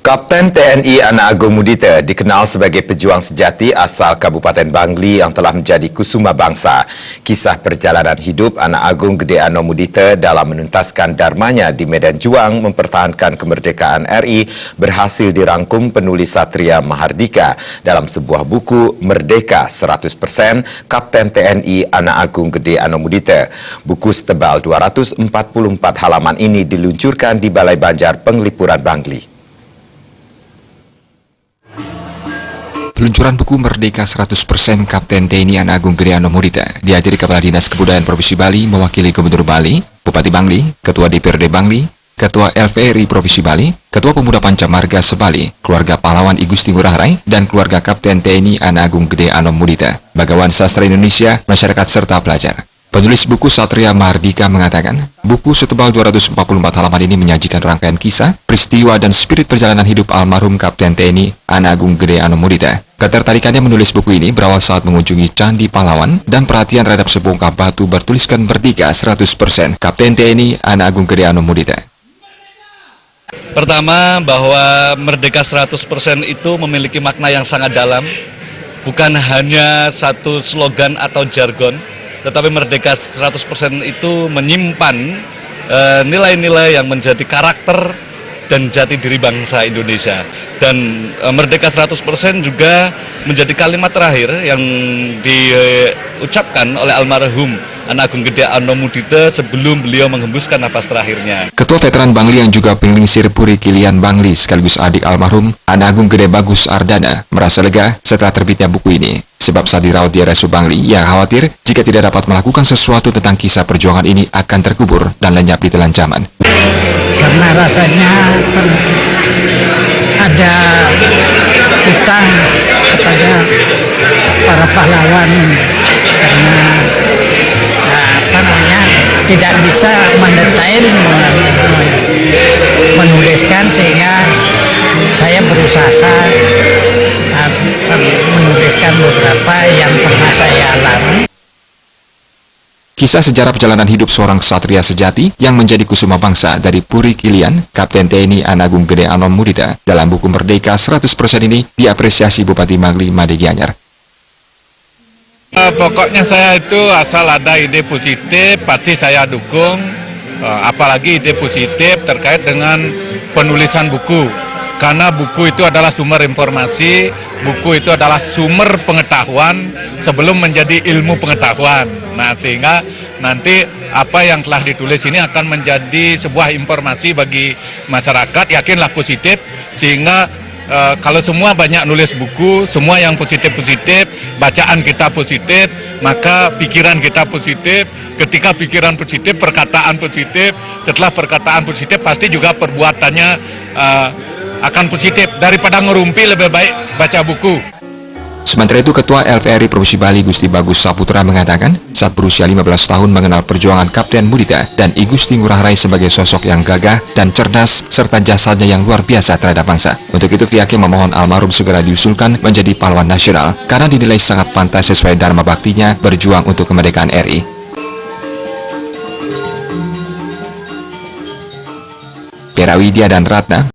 Kapten TNI Anak Agung Mudita dikenal sebagai pejuang sejati asal Kabupaten Bangli yang telah menjadi kusuma bangsa. Kisah perjalanan hidup Anak Agung Gede Ano Mudita dalam menuntaskan dharmanya di medan juang mempertahankan kemerdekaan RI berhasil dirangkum penulis Satria Mahardika dalam sebuah buku Merdeka 100% Kapten TNI Anak Agung Gede Ano Mudita. Buku setebal 244 halaman ini diluncurkan di Balai Banjar Penglipuran Bangli. Peluncuran buku Merdeka 100% Kapten TNI Anak Agung Gede Ano Mudita dihadiri Kepala Dinas Kebudayaan Provinsi Bali mewakili Gubernur Bali, Bupati Bangli, Ketua DPRD Bangli, Ketua LVRI Provinsi Bali, Ketua Pemuda Pancamarga Sebali, keluarga pahlawan I Gusti Ngurah Rai, dan keluarga Kapten TNI Anak Agung Gede Ano Mudita, Bagawan Sastra Indonesia, masyarakat serta pelajar. Penulis buku Satria Mahardika mengatakan, buku setebal 244 halaman ini menyajikan rangkaian kisah, peristiwa, dan spirit perjalanan hidup almarhum Kapten TNI Anak Agung Gede Ano Mudita. Ketertarikannya menulis buku ini berawal saat mengunjungi Candi Pahlawan dan perhatian terhadap sebongkah batu bertuliskan Merdeka 100% Kapten TNI Anak Agung Gede Ano Mudita. Pertama, bahwa Merdeka 100% itu memiliki makna yang sangat dalam, bukan hanya satu slogan atau jargon, tetapi Merdeka 100% itu menyimpan nilai-nilai yang menjadi karakter dan jati diri bangsa Indonesia. Dan Merdeka 100% juga menjadi kalimat terakhir yang diucapkan oleh almarhum Anak Agung Gede Ano Mudita sebelum beliau menghembuskan napas terakhirnya. Ketua Veteran Bangli yang juga penglingsir Puri Kilian Bangli sekaligus adik almarhum Anak Agung Gede Bagus Ardana merasa lega setelah terbitnya buku ini. Sebab saat dirawat di RSU Bangli, ia khawatir jika tidak dapat melakukan sesuatu tentang kisah perjuangan ini akan terkubur dan lenyap di telan zaman. Karena rasanya ada utang kepada para pahlawan, karena tidak bisa mendetail menuliskan, sehingga saya berusaha menuliskan beberapa yang pernah saya alami. Kisah sejarah perjalanan hidup seorang ksatria sejati yang menjadi kusuma bangsa dari Puri Kilian, Kapten TNI Anak Agung Gede Ano Mudita dalam buku Merdeka 100% ini diapresiasi Bupati Bangli Made Gianyar. Pokoknya saya itu asal ada ide positif, pasti saya dukung, apalagi ide positif terkait dengan penulisan buku. Karena buku itu adalah sumber informasi, buku itu adalah sumber pengetahuan sebelum menjadi ilmu pengetahuan. Nah, sehingga nanti apa yang telah ditulis ini akan menjadi sebuah informasi bagi masyarakat, yakinlah positif, sehingga kalau semua banyak nulis buku, semua yang positif-positif, bacaan kita positif, maka pikiran kita positif. Ketika pikiran positif, perkataan positif, setelah perkataan positif pasti juga perbuatannya akan positif. Daripada ngerumpi, lebih baik baca buku. Sementara itu, Ketua LVRI Provinsi Bali Gusti Bagus Saputra mengatakan, saat berusia 15 tahun mengenal perjuangan Kapten Mudita dan I Gusti Ngurah Rai sebagai sosok yang gagah dan cerdas serta jasanya yang luar biasa terhadap bangsa. Untuk itu, pihaknya memohon almarhum segera diusulkan menjadi pahlawan nasional karena dinilai sangat pantas sesuai dharma baktinya berjuang untuk kemerdekaan RI. Pera Widya dan Ratna